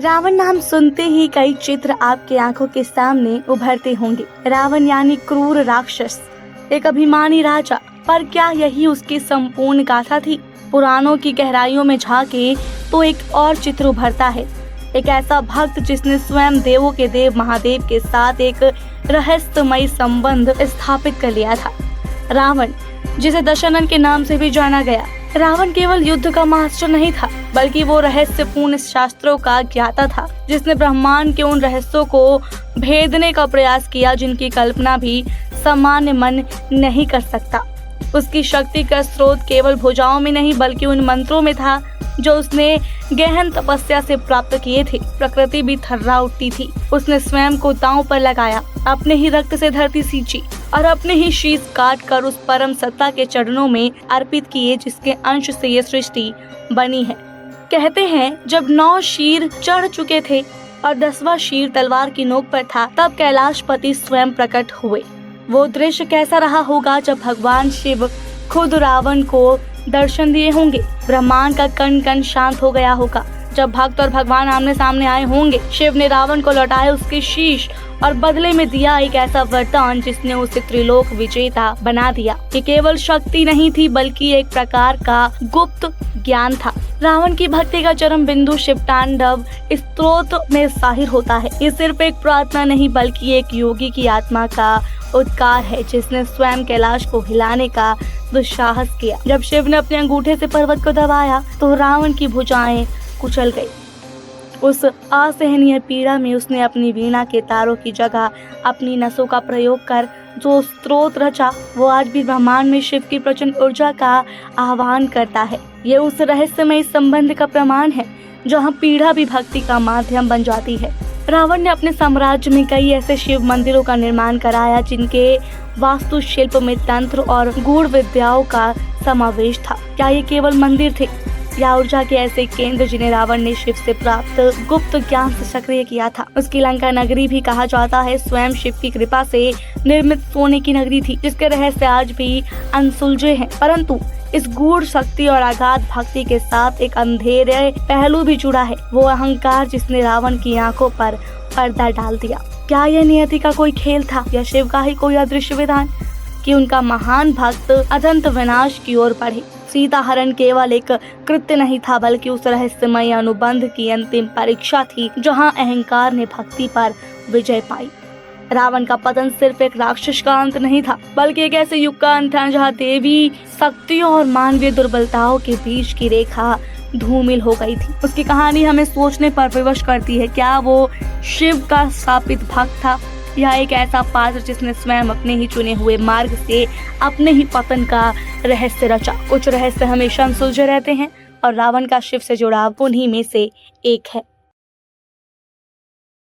रावण नाम सुनते ही कई चित्र आपके आंखों के सामने उभरते होंगे। रावण यानी क्रूर राक्षस, एक अभिमानी राजा। पर क्या यही उसकी संपूर्ण गाथा थी? पुराणों की गहराइयों में झांके तो एक और चित्र उभरता है। एक ऐसा भक्त जिसने स्वयं देवों के देव महादेव के साथ एक रहस्यमयी संबंध स्थापित कर लिया था। रावण, जिसे दशानन के नाम से भी जाना गया। रावण केवल युद्ध का मास्टर नहीं था, बल्कि वो रहस्यपूर्ण शास्त्रों का ज्ञाता था, जिसने ब्रह्मांड के उन रहस्यों को भेदने का प्रयास किया जिनकी कल्पना भी सामान्य मन नहीं कर सकता। उसकी शक्ति का स्रोत केवल भुजाओं में नहीं, बल्कि उन मंत्रों में था जो उसने गहन तपस्या से प्राप्त किए थे। प्रकृति भी थर्रा उठती थी। उसने स्वयं को दांव पर लगाया, अपने ही रक्त से धरती सींची और अपने ही शीश काट कर उस परम सत्ता के चरणों में अर्पित किए जिसके अंश से ये सृष्टि बनी है। कहते हैं जब 9 शीर चढ़ चुके थे और 10वां शीर तलवार की नोक पर था, तब कैलाशपति स्वयं प्रकट हुए। वो दृश्य कैसा रहा होगा जब भगवान शिव खुद रावण को दर्शन दिए होंगे। ब्रह्मांड का कण कण शांत हो गया होगा। जब भक्त और भगवान आमने सामने आए होंगे, शिव ने रावण को लौटाया उसके शीश और बदले में दिया एक ऐसा वरदान जिसने उसे त्रिलोक विजेता बना दिया। ये केवल शक्ति नहीं थी, बल्कि एक प्रकार का गुप्त ज्ञान था। रावण की भक्ति का चरम बिंदु शिव तांडव स्तोत्र में जाहिर होता है। ये सिर्फ एक प्रार्थना नहीं, बल्कि एक योगी की आत्मा का उद्गार है जिसने स्वयं कैलाश को हिलाने का दुस्साहस किया। जब शिव ने अपने अंगूठे से पर्वत को दबाया तो रावण की भुजाएं कुचल गई। उस असहनीय पीड़ा में उसने अपनी वीणा के तारों की जगह अपनी नसों का प्रयोग कर जो स्तोत्र रचा, वो आज भी ब्रह्मांड में शिव की प्रचंड ऊर्जा का आह्वान करता है। ये उस रहस्यमय संबंध का प्रमाण है जहाँ पीड़ा भी भक्ति का माध्यम बन जाती है। रावण ने अपने साम्राज्य में कई ऐसे शिव मंदिरों का निर्माण कराया जिनके वास्तुशिल्प में तंत्र और गूढ़ विद्याओं का समावेश था। क्या ये केवल मंदिर थे या ऊर्जा के ऐसे केंद्र जिन्हें रावण ने शिव से प्राप्त गुप्त ज्ञान से सक्रिय किया था? उसकी लंका नगरी भी कहा जाता है स्वयं शिव की कृपा से निर्मित सोने की नगरी थी, जिसके रहस्य आज भी अनसुलझे हैं। परंतु इस गूढ़ शक्ति और अगाध भक्ति के साथ एक अंधेरे पहलू भी जुड़ा है, वो अहंकार जिसने रावण की आंखों पर पर्दा डाल दिया। क्या यह नियति का कोई खेल था या शिव का ही कोई अदृश्य विधान कि उनका महान भक्त अनंत विनाश की ओर बढ़े? सीता हरण केवल एक कृत्य नहीं था, बल्कि उस रहस्यमय अनुबंध की अंतिम परीक्षा थी जहां अहंकार ने भक्ति पर विजय पाई। रावण का पतन सिर्फ एक राक्षस का अंत नहीं था, बल्कि एक ऐसे युग का अंत था जहाँ देवी शक्तियों और मानवीय दुर्बलताओं के बीच की रेखा धूमिल हो गई थी। उसकी कहानी हमें सोचने पर विवश करती है। क्या वो शिव का स्थापित भक्त था या एक ऐसा पात्र जिसने स्वयं अपने ही चुने हुए मार्ग से अपने ही पतन का रहस्य रचा? कुछ रहस्य हमेशा सुलझे रहते हैं और रावण का शिव से जुड़ाव उन्हीं में से एक है।